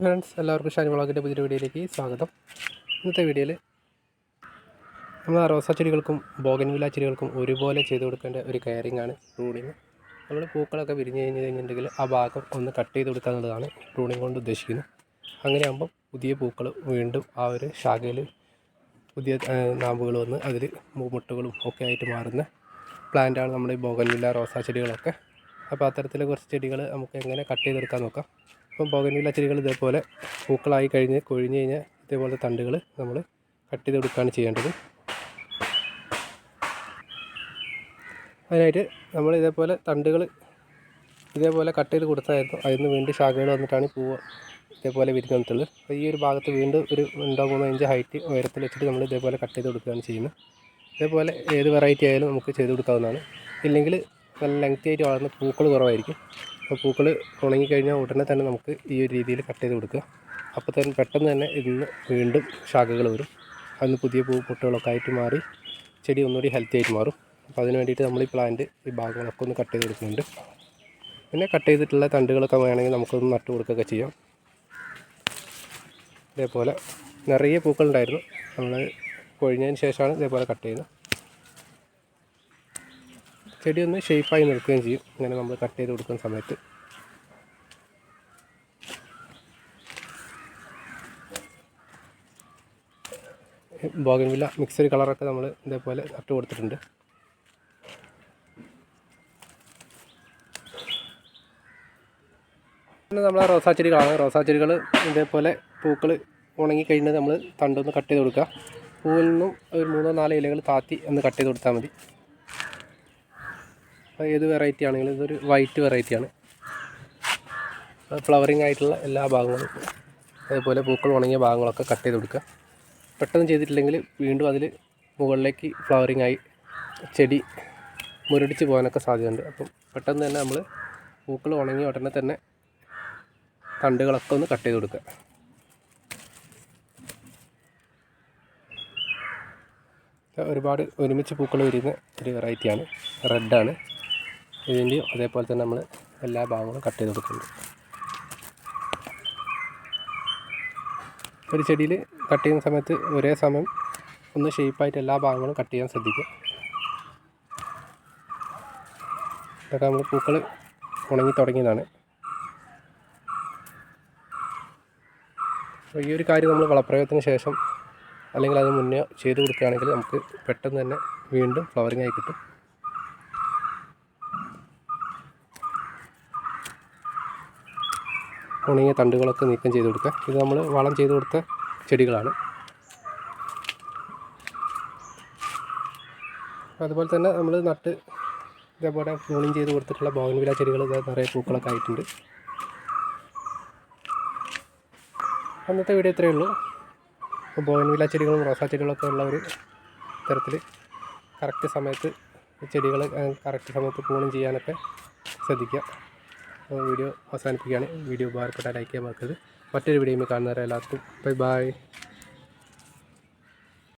Friends, എല്ലാവർക്കും ഷാനി വ്ളോഗിൻ്റെ പുതിയ വീഡിയോയിലേക്ക് സ്വാഗതം. ഇന്നത്തെ വീഡിയോയിൽ നമ്മൾ റോസാ ചെടികൾക്കും ബോഗൻവില്ല ചെടികൾക്കും ഒരുപോലെ ചെയ്ത് കൊടുക്കേണ്ട ഒരു കെയറിംഗ് ആണ് പ്രൂണിങ്. നമ്മൾ പൂക്കളൊക്കെ വിരിഞ്ഞ് കഴിഞ്ഞിട്ടുണ്ടെങ്കിൽ ആ ഭാഗം ഒന്ന് കട്ട് ചെയ്ത് കൊടുക്കുക എന്നുള്ളതാണ് പ്രൂണിങ് കൊണ്ട് ഉദ്ദേശിക്കുന്നത്. അങ്ങനെയാകുമ്പോൾ പുതിയ പൂക്കൾ വീണ്ടും ആ ഒരു ശാഖയിൽ പുതിയ നാമ്പുകൾ വന്ന് അതിൽ മുട്ടുകളും ഒക്കെ ആയിട്ട് മാറുന്ന പ്ലാന്റാണ് നമ്മുടെ ഈ ബോഗൻവില്ല റോസാ ചെടികളൊക്കെ. അപ്പോൾ അത്തരത്തിൽ കുറച്ച് ചെടികൾ നമുക്ക് എങ്ങനെ കട്ട് ചെയ്തെടുക്കാൻ നോക്കാം. അപ്പം ബോഗൻവില്ല ചെടികൾ ഇതേപോലെ പൂക്കളായി കൊഴിഞ്ഞ് കഴിഞ്ഞാൽ ഇതേപോലെ തണ്ടുകൾ നമ്മൾ കട്ട് ചെയ്ത് കൊടുക്കുകയാണ് ചെയ്യേണ്ടത്. അതിനായിട്ട് നമ്മൾ ഇതേപോലെ തണ്ടുകൾ ഇതേപോലെ കട്ട് ചെയ്ത് കൊടുത്തായിരുന്നു. അതിൽ നിന്ന് വീണ്ടും ശാഖകൾ വന്നിട്ടാണ് പൂവ് ഇതേപോലെ വിരിഞ്ഞ് വന്നിട്ടുള്ളത്. അപ്പോൾ ഈ ഒരു ഭാഗത്ത് വീണ്ടും ഒരു 2-3 ഇഞ്ച് ഹൈറ്റ് ഉയരത്തിൽ വെച്ചിട്ട് നമ്മൾ ഇതേപോലെ കട്ട് ചെയ്ത് കൊടുക്കുകയാണ് ചെയ്യുന്നത്. ഇതേപോലെ ഏത് വെറൈറ്റി ആയാലും നമുക്ക് ചെയ്ത് കൊടുക്കാവുന്നതാണ്. ഇല്ലെങ്കിൽ നല്ല ലെങ്തി ആയിട്ട് വളർന്ന പൂക്കൾ കുറവായിരിക്കും. അപ്പോൾ പൂക്കൾ ഉണങ്ങിക്കഴിഞ്ഞാൽ ഉടനെ തന്നെ നമുക്ക് ഈ ഒരു രീതിയിൽ കട്ട് ചെയ്ത് കൊടുക്കുക. അപ്പോൾ തന്നെ പെട്ടെന്ന് തന്നെ ഇതിന് വീണ്ടും ശാഖകൾ വരും. അതിന് പുതിയ പൂപ്പൊട്ടുകളൊക്കെ ആയിട്ട് മാറി ചെടി ഒന്നുകൂടി ഹെൽത്തി ആയിട്ട് മാറും. അപ്പോൾ അതിന് വേണ്ടിയിട്ട് നമ്മൾ ഈ പ്ലാന്റ് ഈ ഭാഗങ്ങളൊക്കെ ഒന്ന് കട്ട് ചെയ്ത് കൊടുക്കുന്നുണ്ട്. പിന്നെ കട്ട് ചെയ്തിട്ടുള്ള തണ്ടുകളൊക്കെ വേണമെങ്കിൽ നമുക്കൊന്ന് നട്ട് കൊടുക്കുകയൊക്കെ ചെയ്യാം. ഇതേപോലെ നിറയെ പൂക്കളുണ്ടായിരുന്നു. നമ്മൾ കൊഴിഞ്ഞതിന് ശേഷമാണ് ഇതേപോലെ കട്ട് ചെയ്യുന്നത്. ചെടി ഒന്ന് ഷേപ്പായി നിൽക്കുകയും ചെയ്യും ഇങ്ങനെ നമ്മൾ കട്ട് ചെയ്ത് കൊടുക്കുന്ന സമയത്ത്. ബോഗൻവില്ല മിക്സഡ് കളറൊക്കെ നമ്മൾ ഇതേപോലെ നട്ട് കൊടുത്തിട്ടുണ്ട്. പിന്നെ നമ്മൾ റോസാ ചെടികളാണ്. റോസാ ചെടികൾ ഇതേപോലെ പൂക്കൾ ഉണങ്ങിക്കഴിഞ്ഞാൽ നമ്മൾ തണ്ടൊന്ന് കട്ട് ചെയ്ത് കൊടുക്കുക. പൂവിൽ നിന്നും ഒരു 3-4 ഇലകൾ താത്തി ഒന്ന് കട്ട് ചെയ്ത് കൊടുത്താൽ മതി. ഏത് വെറൈറ്റി ആണെങ്കിലും ഇതൊരു വൈറ്റ് വെറൈറ്റിയാണ്. ഫ്ലവറിങ് ആയിട്ടുള്ള എല്ലാ ഭാഗങ്ങളും അതേപോലെ പൂക്കൾ ഉണങ്ങിയ ഭാഗങ്ങളൊക്കെ കട്ട് ചെയ്ത് കൊടുക്കുക. പെട്ടെന്ന് ചെയ്തിട്ടില്ലെങ്കിൽ വീണ്ടും അതിൽ മുകളിലേക്ക് ഫ്ലവറിങ് ആയി ചെടി മുരടിച്ച് പോകാനൊക്കെ സാധ്യതയുണ്ട്. അപ്പം പെട്ടെന്ന് തന്നെ നമ്മൾ പൂക്കൾ ഉണങ്ങിയ ഉടനെ തന്നെ തണ്ടുകളൊക്കെ ഒന്ന് കട്ട് ചെയ്ത് കൊടുക്കുക. ഒരുപാട് ഒരുമിച്ച് പൂക്കൾ വിരിയുന്ന ഒരു വെറൈറ്റിയാണ്, റെഡാണ് ഇതിൻ്റെയും. അതേപോലെ തന്നെ നമ്മൾ എല്ലാ ഭാഗങ്ങളും കട്ട് ചെയ്ത് കൊടുക്കുന്നുണ്ട്. ഒരു ചെടിയിൽ കട്ട് ചെയ്യുന്ന സമയത്ത് ഒരേ സമയം ഒന്ന് ഷേപ്പായിട്ട് എല്ലാ ഭാഗങ്ങളും കട്ട് ചെയ്യാൻ ശ്രദ്ധിക്കുക. ഇതൊക്കെ നമ്മൾ പൂക്കൾ ഉണങ്ങി തുടങ്ങിയതാണ്. അപ്പോൾ ഈ ഒരു കാര്യം നമ്മൾ വളപ്രയോഗത്തിന് ശേഷം അല്ലെങ്കിൽ അത് മുന്നേ ചെയ്ത് കൊടുക്കുകയാണെങ്കിൽ നമുക്ക് പെട്ടെന്ന് തന്നെ വീണ്ടും ഫ്ലവറിങ് ആയി കിട്ടും. ഉണങ്ങിയ തണ്ടുകളൊക്കെ നീക്കം ചെയ്ത് കൊടുക്കുക. ഇത് നമ്മൾ വളം ചെയ്ത് കൊടുത്ത ചെടികളാണ്. അതുപോലെ തന്നെ നമ്മൾ നട്ട് ഇതേപോലെ പ്രൂണിങ് ചെയ്ത് കൊടുത്തിട്ടുള്ള ബോഗൻവില്ല ചെടികൾ നിറയെ പൂക്കളൊക്കെ ആയിട്ടുണ്ട്. അന്നത്തെ വീഡിയോ ഇത്രയേ ഉള്ളൂ. അപ്പോൾ ബോഗൻവില്ല ചെടികളും റോസാ ചെടികളൊക്കെ ഉള്ള ഒരു തരത്തിൽ കറക്റ്റ് സമയത്ത് ചെടികൾ കറക്റ്റ് സമയത്ത് പ്രൂണിങ് ചെയ്യാനൊക്കെ ശ്രദ്ധിക്കുക. അപ്പോൾ വീഡിയോ അവസാനിപ്പിക്കുകയാണ്. വീഡിയോ ഉപകാരപ്പെട്ടാൽ ലൈക്ക് ചെയ്യാൻ മറക്കരുത്. മറ്റൊരു വീഡിയോയിൽ കാണുന്നവരെ എല്ലാവർക്കും ബൈ ബൈ.